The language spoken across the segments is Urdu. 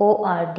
PASSWORD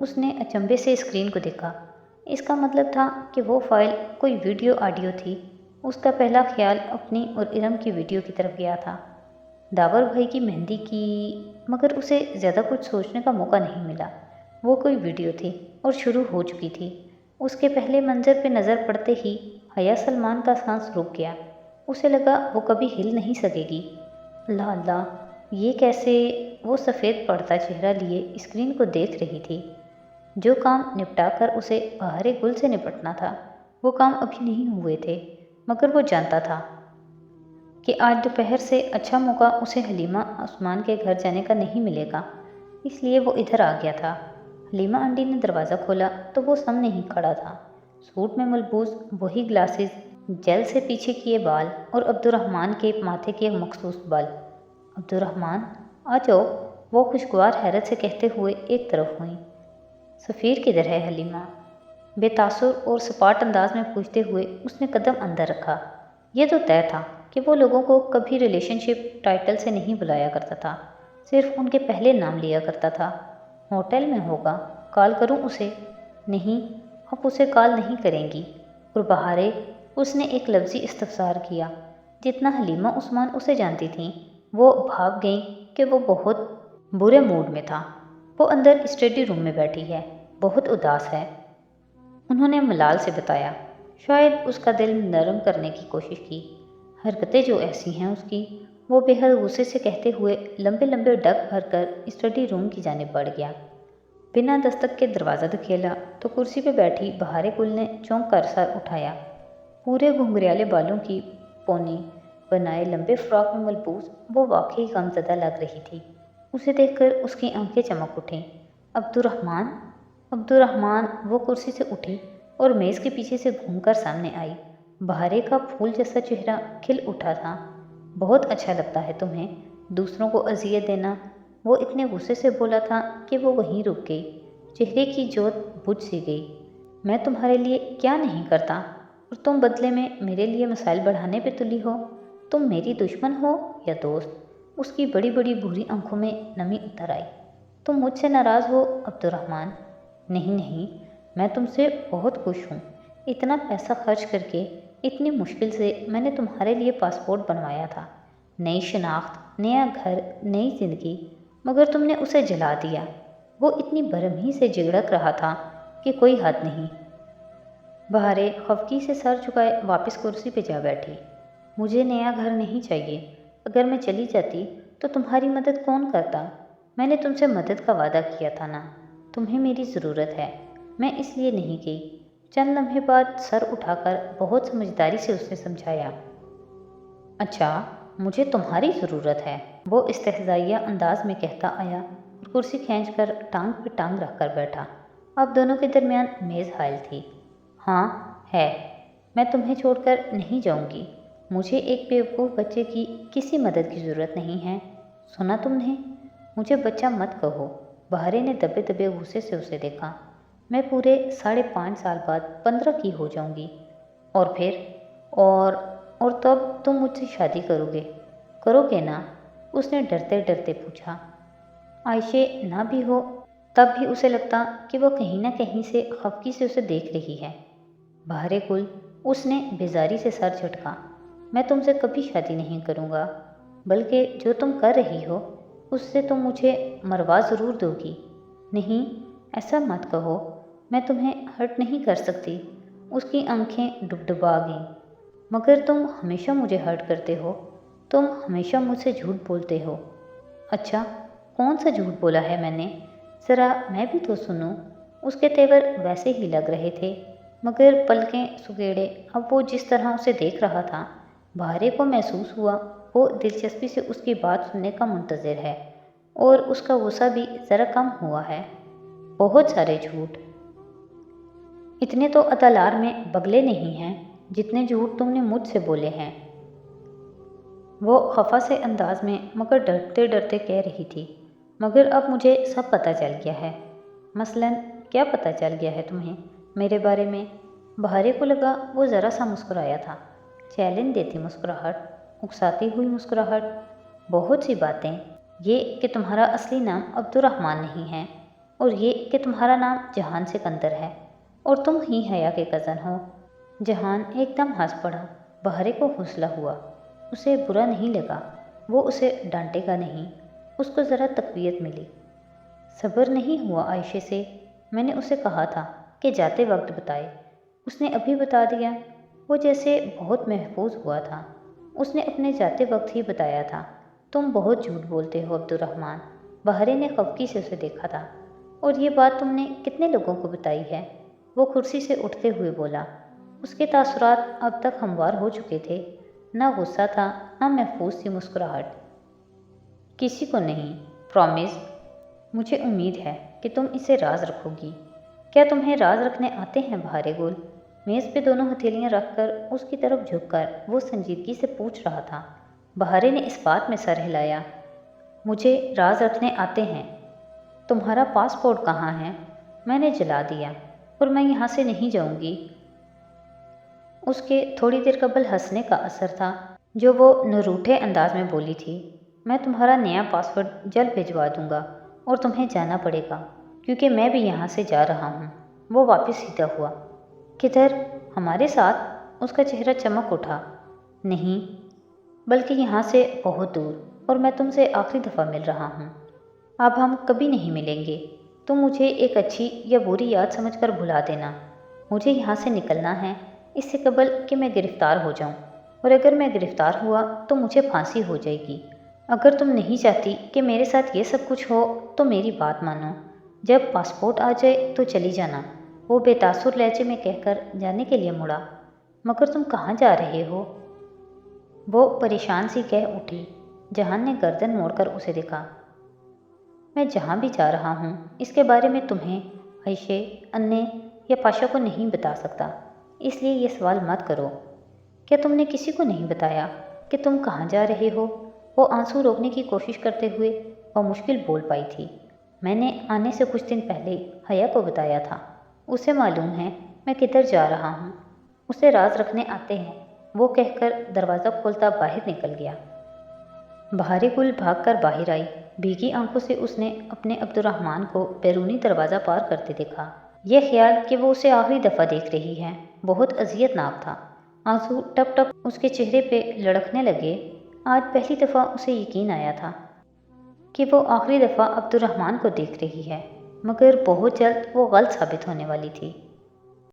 اس نے اچنبے سے اسکرین کو دیکھا۔ اس کا مطلب تھا کہ وہ فائل کوئی ویڈیو آڈیو تھی۔ اس کا پہلا خیال اپنی اور ارم کی ویڈیو کی طرف گیا تھا، داور بھائی کی مہندی کی، مگر اسے زیادہ کچھ سوچنے کا موقع نہیں ملا۔ وہ کوئی ویڈیو تھی اور شروع ہو چکی تھی۔ اس کے پہلے منظر پہ نظر پڑتے ہی حیا سلمان کا سانس رک گیا۔ اسے لگا وہ کبھی ہل نہیں سکے گی۔ اللہ اللہ، یہ کیسے؟ وہ سفید پڑتا چہرہ لیے اسکرین کو دیکھ رہی تھی۔ جو کام نپٹا کر اسے بہار گل سے نپٹنا تھا، وہ کام ابھی نہیں ہوئے تھے، مگر وہ جانتا تھا کہ آج دوپہر سے اچھا موقع اسے حلیمہ عثمان کے گھر جانے کا نہیں ملے گا، اس لیے وہ ادھر آ گیا تھا۔ حلیمہ آنٹی نے دروازہ کھولا تو وہ سامنے ہی کھڑا تھا، سوٹ میں ملبوس، وہی گلاسز، جیل سے پیچھے کیے بال اور عبد الرحمن کے ماتھے کے مخصوص بال۔ عبد الرحمن، آ جاؤ، وہ خوشگوار حیرت سے کہتے ہوئے ایک طرف ہوئیں۔ سفیر کدھر ہے حلیمہ؟ بے تاثر اور سپاٹ انداز میں پوچھتے ہوئے اس نے قدم اندر رکھا۔ یہ تو طے تھا کہ وہ لوگوں کو کبھی ریلیشن شپ ٹائٹل سے نہیں بلایا کرتا تھا، صرف ان کے پہلے نام لیا کرتا تھا۔ ہوٹل میں ہوگا، کال کروں اسے؟ نہیں، اب اسے کال نہیں کریں گی۔ اور بہارے؟ اس نے ایک لفظی استفسار کیا۔ جتنا حلیمہ عثمان اسے جانتی تھیں، وہ بھاگ گئیں کہ وہ بہت برے موڈ میں تھا۔ وہ اندر اسٹڈی روم میں بیٹھی ہے، بہت اداس ہے، انہوں نے ملال سے بتایا۔ شاید اس کا دل نرم کرنے کی کوشش کی۔ حرکتیں جو ایسی ہیں اس کی، وہ بے حد غصے سے کہتے ہوئے لمبے لمبے ڈگ بھر کر اسٹڈی روم کی جانب بڑھ گیا۔ بنا دستک کے دروازہ دھکیلا تو کرسی پہ بیٹھی بہار گل نے چونک کر سر اٹھایا۔ پورے گھنگریالے بالوں کی پونی بنائے لمبے فراک میں ملبوس وہ واقعی غمزدہ لگ رہی تھی۔ اسے دیکھ کر اس کی آنکھیں چمک اٹھیں۔ عبد الرحمن، عبد الرحمن! وہ کرسی سے اٹھی اور میز کے پیچھے سے گھوم کر سامنے آئی۔ بہارے کا پھول جیسا چہرہ کھل اٹھا تھا۔ بہت اچھا لگتا ہے تمہیں دوسروں کو اذیت دینا، وہ اتنے غصے سے بولا تھا کہ وہ وہیں رک گئی، چہرے کی جوت بجھ سی گئی۔ میں تمہارے لیے کیا نہیں کرتا، اور تم بدلے میں میرے لیے مسائل بڑھانے پہ تلی ہو۔ تم میری دشمن ہو یا دوست؟ اس کی بڑی بڑی بھوری آنکھوں میں نمی اتر آئی۔ تم مجھ سے ناراض ہو عبد الرحمن؟ نہیں نہیں، میں تم سے بہت خوش ہوں۔ اتنا پیسہ خرچ کر کے اتنی مشکل سے میں نے تمہارے لیے پاسپورٹ بنوایا تھا، نئی شناخت، نیا گھر، نئی زندگی، مگر تم نے اسے جلا دیا۔ وہ اتنی برہمی سے جگڑک رہا تھا کہ کوئی حد نہیں۔ بہارے خفگی سے سر جھکائے واپس کرسی پہ جا بیٹھی۔ مجھے نیا گھر نہیں چاہیے، اگر میں چلی جاتی تو تمہاری مدد کون کرتا؟ میں نے تم سے مدد کا وعدہ کیا تھا نا، تمہیں میری ضرورت ہے، میں اس لیے نہیں گئی۔ چند لمحے بعد سر اٹھا کر بہت سمجھداری سے اس نے سمجھایا۔ اچھا، مجھے تمہاری ضرورت ہے، وہ استہزائیہ انداز میں کہتا آیا اور کرسی کھینچ کر ٹانگ پہ ٹانگ رکھ کر بیٹھا۔ اب دونوں کے درمیان میز حائل تھی۔ ہاں ہے، میں تمہیں چھوڑ کر نہیں جاؤں گی۔ مجھے ایک بیوقوف بچے کی کسی مدد کی ضرورت نہیں ہے، سنا تم نے؟ مجھے بچہ مت کہو، بہارے نے دبے دبے غصے سے اسے دیکھا۔ میں پورے 5.5 سال بعد 15 کی ہو جاؤں گی، اور پھر اور تب تم مجھ سے شادی کرو گے نا؟ اس نے ڈرتے ڈرتے پوچھا۔ عائشہ نہ بھی ہو تب بھی اسے لگتا کہ وہ کہیں نہ کہیں سے خفگی سے اسے دیکھ رہی ہے۔ بہار گل، اس نے بیزاری سے سر جھٹکا، میں تم سے کبھی شادی نہیں کروں گا، بلکہ جو تم کر رہی ہو اس سے تم مجھے مروا ضرور دو گی۔ نہیں، ایسا مت کہو، میں تمہیں ہرٹ نہیں کر سکتی۔ اس کی آنکھیں ڈبڈبا گئیں۔ مگر تم ہمیشہ مجھے ہرٹ کرتے ہو، تم ہمیشہ مجھ سے جھوٹ بولتے ہو۔ اچھا، کون سا جھوٹ بولا ہے میں نے؟ ذرا میں بھی تو سنوں۔ اس کے تیور ویسے ہی لگ رہے تھے، مگر پلکیں سکیڑے اب وہ جس طرح اسے دیکھ رہا تھا، بہارے کو محسوس ہوا وہ دلچسپی سے اس کی بات سننے کا منتظر ہے، اور اس کا غصہ بھی ذرا کم ہوا ہے۔ بہت سارے جھوٹ، اتنے تو ادالار میں بگلے نہیں ہیں جتنے جھوٹ تم نے مجھ سے بولے ہیں۔ وہ خفا سے انداز میں مگر ڈرتے ڈرتے کہہ رہی تھی، مگر اب مجھے سب پتہ چل گیا ہے۔ مثلاً کیا پتہ چل گیا ہے تمہیں میرے بارے میں؟ بہارے کو لگا وہ ذرا سا مسکرایا تھا، چیلنج دیتی مسکراہٹ، اکساتی ہوئی مسکراہٹ۔ بہت سی باتیں، یہ کہ تمہارا اصلی نام عبد الرحمن نہیں ہے، اور یہ کہ تمہارا نام جہان سکندر ہے اور تم ہی حیا کے کزن ہو۔ جہان ایک دم ہنس پڑا۔ بہرے کو حوصلہ ہوا، اسے برا نہیں لگا، وہ اسے ڈانٹے گا نہیں، اس کو ذرا تقویت ملی۔ صبر نہیں ہوا عائشہ سے، میں نے اسے کہا تھا کہ جاتے وقت بتائے، اس نے ابھی بتا دیا۔ وہ جیسے بہت محفوظ ہوا تھا، اس نے اپنے جاتے وقت ہی بتایا تھا۔ تم بہت جھوٹ بولتے ہو عبد الرحمن، بہرے نے خفگی سے اسے دیکھا تھا۔ اور یہ بات تم نے کتنے لوگوں کو بتائی ہے؟ وہ کرسی سے اٹھتے ہوئے بولا۔ اس کے تاثرات اب تک ہموار ہو چکے تھے، نہ غصہ تھا نہ محفوظ سی مسکراہٹ۔ کسی کو نہیں، پرومس۔ مجھے امید ہے کہ تم اسے راز رکھو گی۔ کیا تمہیں راز رکھنے آتے ہیں بہارے گل؟ میز پہ دونوں ہتھیلیاں رکھ کر اس کی طرف جھک کر وہ سنجیدگی سے پوچھ رہا تھا۔ بہارے نے اس بات میں سر ہلایا۔ مجھے راز رکھنے آتے ہیں۔ تمہارا پاسپورٹ کہاں ہے؟ میں نے جلا دیا اور میں یہاں سے نہیں جاؤں گی۔ اس کے تھوڑی دیر قبل ہنسنے کا اثر تھا جو وہ نروٹھے انداز میں بولی تھی۔ میں تمہارا نیا پاسپورٹ جلد بھجوا دوں گا اور تمہیں جانا پڑے گا کیونکہ میں بھی یہاں سے جا رہا ہوں۔ وہ واپس سیدھا ہوا۔ کدھر؟ ہمارے ساتھ؟ اس کا چہرہ چمک اٹھا۔ نہیں، بلکہ یہاں سے بہت دور، اور میں تم سے آخری دفعہ مل رہا ہوں۔ اب ہم کبھی نہیں ملیں گے۔ تم مجھے ایک اچھی یا بری یاد سمجھ کر بھلا دینا۔ مجھے یہاں سے نکلنا ہے اس سے قبل کہ میں گرفتار ہو جاؤں، اور اگر میں گرفتار ہوا تو مجھے پھانسی ہو جائے گی۔ اگر تم نہیں چاہتی کہ میرے ساتھ یہ سب کچھ ہو تو میری بات مانو۔ جب پاسپورٹ آ جائے تو چلی جانا، وہ بے تاثر لہجے میں کہہ کر جانے کے لیے مڑا۔ مگر تم کہاں جا رہے ہو؟ وہ پریشان سی کہہ اٹھی۔ جہان نے گردن موڑ کر اسے دیکھا۔ میں جہاں بھی جا رہا ہوں اس کے بارے میں تمہیں، عائشہ، انے یا پاشا کو نہیں بتا سکتا، اس لیے یہ سوال مت کرو۔ کیا تم نے کسی کو نہیں بتایا کہ تم کہاں جا رہے ہو؟ وہ آنسو روکنے کی کوشش کرتے ہوئے بمشکل بول پائی تھی۔ میں نے آنے سے کچھ دن پہلے حیا کو بتایا تھا، اسے معلوم ہے میں کدھر جا رہا ہوں، اسے راز رکھنے آتے ہیں، وہ کہہ کر دروازہ کھولتا باہر نکل گیا۔ بہارے گل بھاگ کر باہر آئی۔ بھیگی آنکھوں سے اس نے اپنے عبد الرحمن کو بیرونی دروازہ پار کرتے دیکھا۔ یہ خیال کہ وہ اسے آخری دفعہ دیکھ رہی ہے بہت اذیت ناک تھا۔ آنسو ٹپ ٹپ اس کے چہرے پہ لڑکنے لگے۔ آج پہلی دفعہ اسے یقین آیا تھا کہ وہ آخری دفعہ عبد الرحمن کو دیکھ رہی ہے، مگر بہت جلد وہ غلط ثابت ہونے والی تھی۔